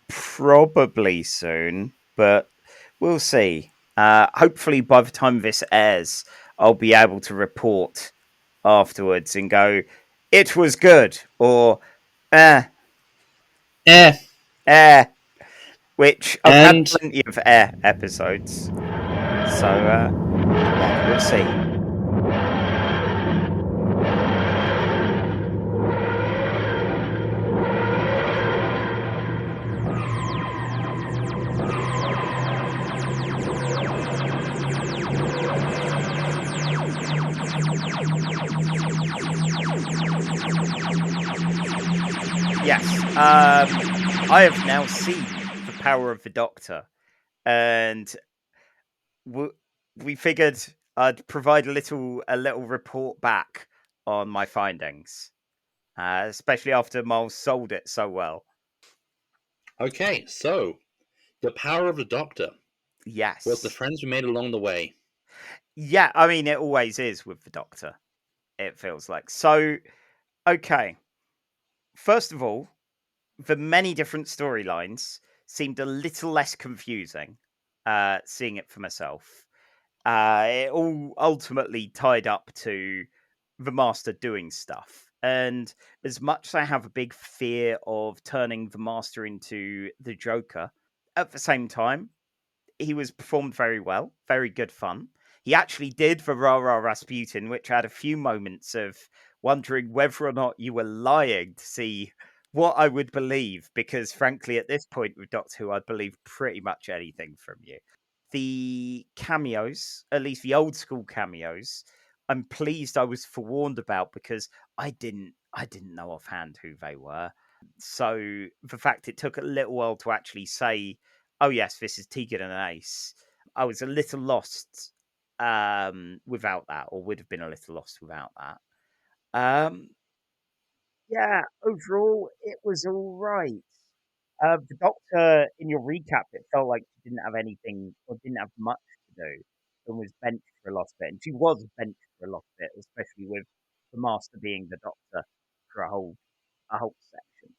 Probably soon, but we'll see. Hopefully, by the time this airs, I'll be able to report afterwards and go, "It was good," or "Eh, Eh, eh." Which I've had and plenty of episodes. So yeah, we'll see. Yes, I have now seen the power of the Doctor, and we figured I'd provide a little report back on my findings, especially after Miles sold it so well. okay, so the power of the Doctor was the Yes, friends we made along the way. yeah. I mean, it always is with the Doctor. It feels like so. Okay, first of all, the many different storylines seemed a little less confusing. Seeing it for myself, it all ultimately tied up to the Master doing stuff. And as much as I have a big fear of turning the Master into the Joker, at the same time, he was performed very well, very good fun. He actually did the Ra-Ra-Rasputin, which had a few moments of wondering whether or not you were lying to see what I would believe, because frankly, at this point with Doctor Who, I'd believe pretty much anything from you. The cameos, at least the old school cameos, I'm pleased I was forewarned about because I didn't know offhand who they were. So the fact it took a little while to actually say, "Oh yes, this is Tegan and Ace," I was a little lost without that, or would have been a little lost without that. Um, yeah, overall, it was all right. The Doctor, in your recap, it felt like she didn't have anything or didn't have much to do and was benched for a lot of it. And she was benched for a lot of it, especially with the Master being the Doctor for a whole section.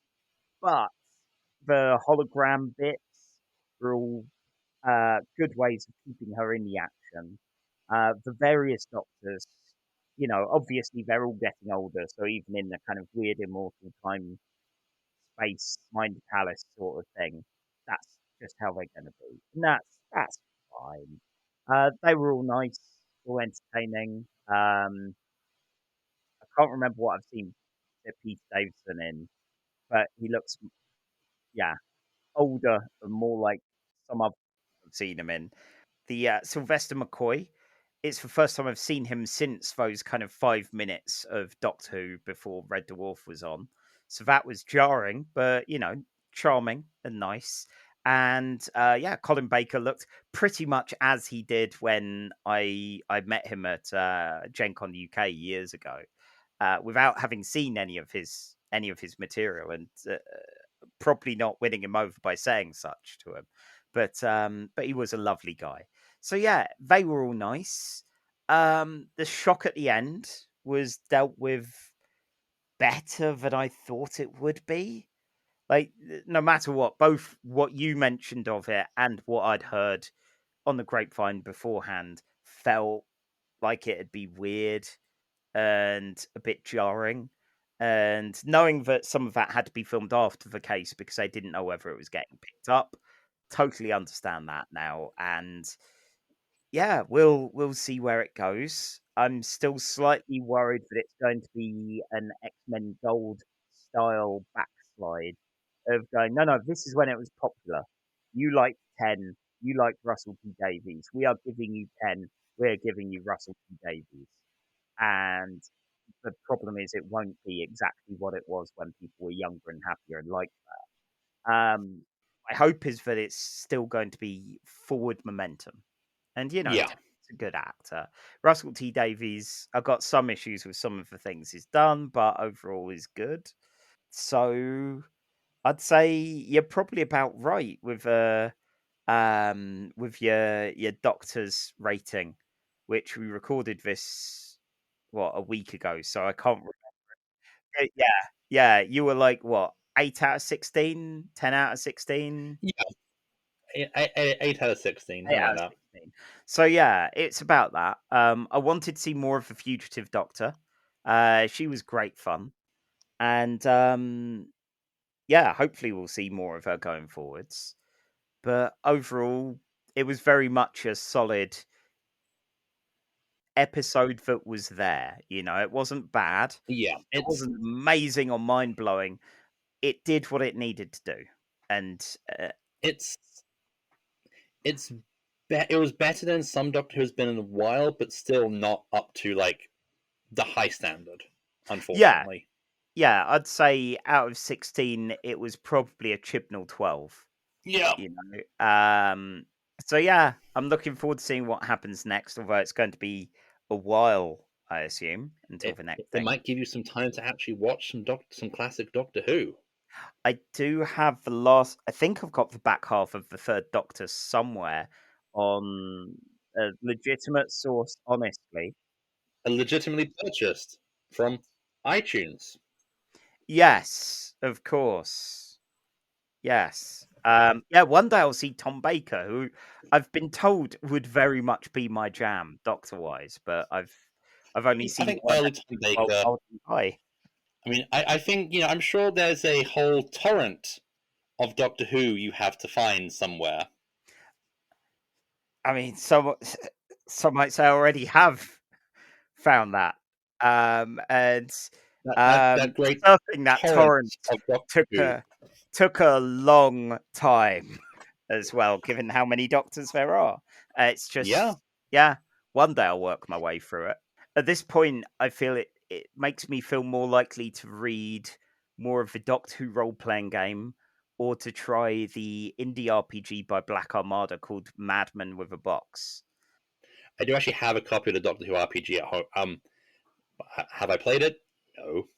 But the hologram bits were all good ways of keeping her in the action. The various Doctors, obviously they're all getting older, so even in the kind of weird immortal time space mind palace sort of thing, that's just how they're going to be, and that's fine. They were all nice, all entertaining. I can't remember what I've seen Pete Davidson in, but he looks, yeah, older and more like some I've seen him in. The Sylvester McCoy. It's the first time I've seen him since those kind of 5 minutes of Doctor Who before Red Dwarf was on. So that was jarring, but charming and nice. And yeah, Colin Baker looked pretty much as he did when I met him at Gen Con UK years ago, without having seen any of his material, and probably not winning him over by saying such to him. But he was a lovely guy. So yeah, they were all nice. The shock at the end was dealt with better than I thought it would be. Like, no matter what, both what you mentioned of it and what I'd heard on the grapevine beforehand felt like it'd be weird and a bit jarring. And knowing that some of that had to be filmed after the case because they didn't know whether it was getting picked up, totally understand that now. And yeah, we'll see where it goes. I'm still slightly worried that it's going to be an X-Men Gold style backslide of going, no, this is when it was popular. You like 10. You like Russell T Davies. We are giving you 10. We're giving you Russell T Davies. And the problem is it won't be exactly what it was when people were younger and happier and like that. My hope is that it's still going to be forward momentum. And, you know, Yeah. it's a good actor. Russell T Davies, I've got some issues with some of the things he's done, but overall is good. So I'd say you're probably about right with your doctor's rating, which we recorded this a week ago, so I can't remember. Yeah, you were like what, 8 out of 16, 10 out of 16? Yeah, 8 out of 16, 8 something out like of that. 16. So yeah, it's about that. I wanted to see more of the fugitive doctor. She was great fun. And yeah, hopefully we'll see more of her going forwards. But overall, it was very much a solid episode that was there. You know, it wasn't bad. Yeah, It wasn't amazing or mind blowing. It did what it needed to do, and it was better than some Doctor Who's been in a while, but still not up to like the high standard, unfortunately. yeah, I'd say out of 16, it was probably a Chibnall 12. Yeah. You know, so yeah, I'm looking forward to seeing what happens next. Although it's going to be a while, I assume, until the next It thing. might give you some time to actually watch some classic Doctor Who. I do have the last. I think I've got the back half of the third Doctor somewhere on a legitimate source. Honestly, Legitimately purchased from iTunes. yes, of course, yes. Yeah, one day I'll see Tom Baker, who I've been told would very much be my jam, Doctor-wise, but I've only I seen think one early episode Tom while Baker. I was in Dubai. I mean, I think, I'm sure there's a whole torrent of Doctor Who you have to find somewhere. I mean, some might say I already have found that. And That great surfing that torrent of Doctor Who. took a long time as well, given how many doctors there are. It's just yeah. One day I'll work my way through it. At this point, I feel it makes me feel more likely to read more of the Doctor Who role playing game, or to try the indie RPG by Black Armada called Madman with a Box. I do actually have a copy of the Doctor Who RPG at home. Have I played it? No.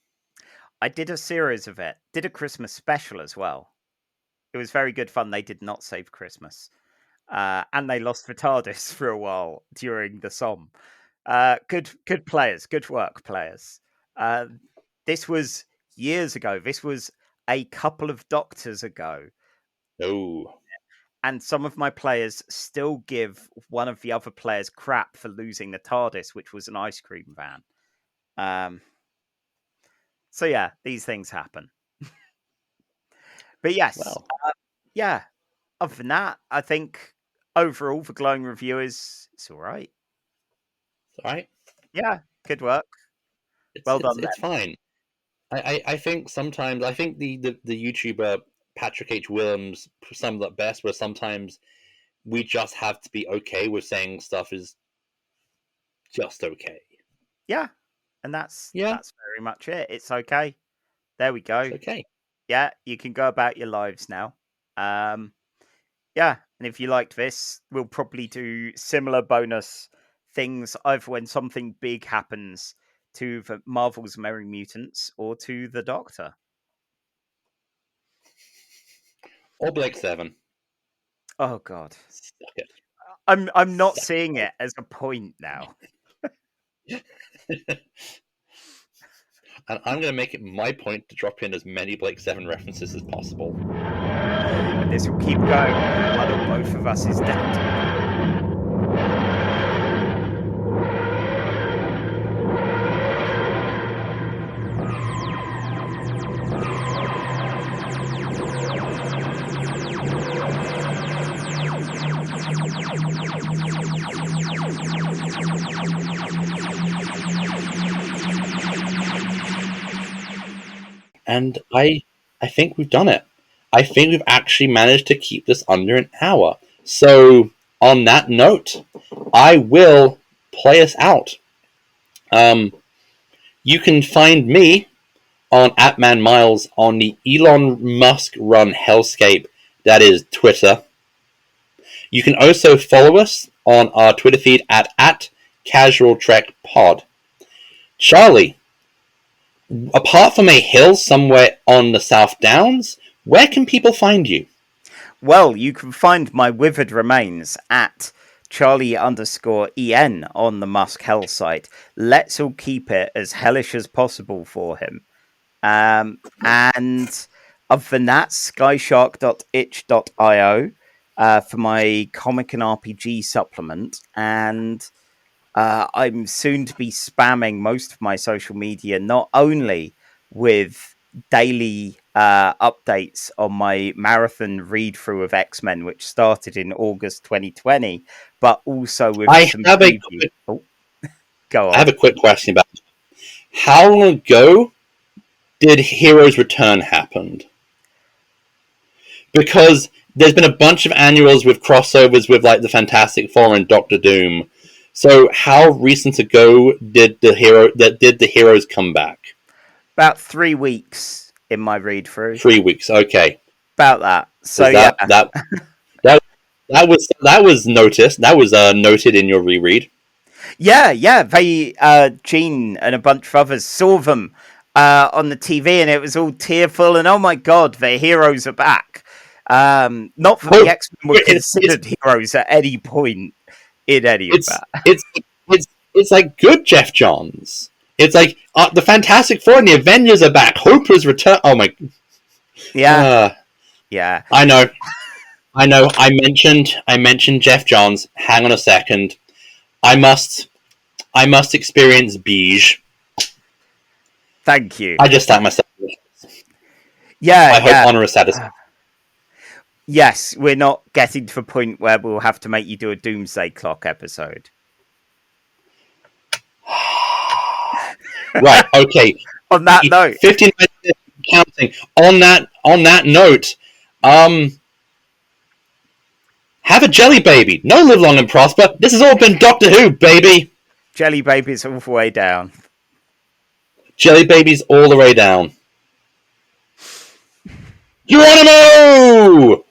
I did a series of it. Did a Christmas special as well. It was very good fun. They did not save Christmas. And they lost the TARDIS for a while during the Somme. Good players. Good work, players. This was years ago. This was a couple of Doctors ago. No. And some of my players still give one of the other players crap for losing the TARDIS, which was an ice cream van. So yeah, these things happen. But yes, Well. Yeah. Other than that, I think overall the glowing review is it's all right. It's all right. Yeah, good work. Well done. It's fine. I think sometimes the YouTuber Patrick H. Willems summed up best, where sometimes we just have to be okay with saying stuff is just okay. Yeah, and that's very much it. It's okay. There we go. It's okay. Yeah, you can go about your lives now. Yeah, and if you liked this, we'll probably do similar bonus things either when something big happens to the Marvel's Merry Mutants or to the Doctor. Or Blake 7. Oh God. Suck it. I'm not seeing it as a point now. And I'm going to make it my point to drop in as many Blake 7 references as possible. And this will keep going. One or both of us is dead. And I think we've done it. I think we've actually managed to keep this under an hour. So, on that note, I will play us out. You can find me on @ManMiles on the Elon Musk run hellscape that is Twitter. You can also follow us on our Twitter feed at @CasualTrekPod. Charlie, apart from a hill somewhere on the South Downs, where can people find you? Well, you can find my withered remains at Charlie_EN on the Musk Hell site. Let's all keep it as hellish as possible for him. And other than that, skyshark.itch.io for my comic and RPG supplement. And I'm soon to be spamming most of my social media, not only with daily updates on my marathon read through of X-Men, which started in August 2020, but also with some preview. Go on. I have a quick question about it. How long ago did Heroes Return happen? Because there's been a bunch of annuals with crossovers with like the Fantastic Four and Doctor Doom. So how recent ago did the heroes come back? About 3 weeks in my read through. 3 weeks, okay. About that. So that was noticed. That was noted in your reread. Yeah. They Gene and a bunch of others saw them on the TV, and it was all tearful. And oh my god, the heroes are back. Not that the X-Men were considered heroes at any point in any of that. It's like good Geoff Johns. It's like the Fantastic Four and the Avengers are back. Hope has returned. Oh my. Yeah. I know. I mentioned Geoff Johns. Hang on a second. I must experience beige. Thank you. I just thank myself. Yeah. I hope honor is satisfied. Yes, we're not getting to the point where we'll have to make you do a Doomsday Clock episode. Right, okay. On that note. 59 minutes counting. On that note, have a jelly baby. No, live long and prosper. This has all been Doctor Who, baby. Jelly babies all the way down. Jelly babies all the way down. Geronimo!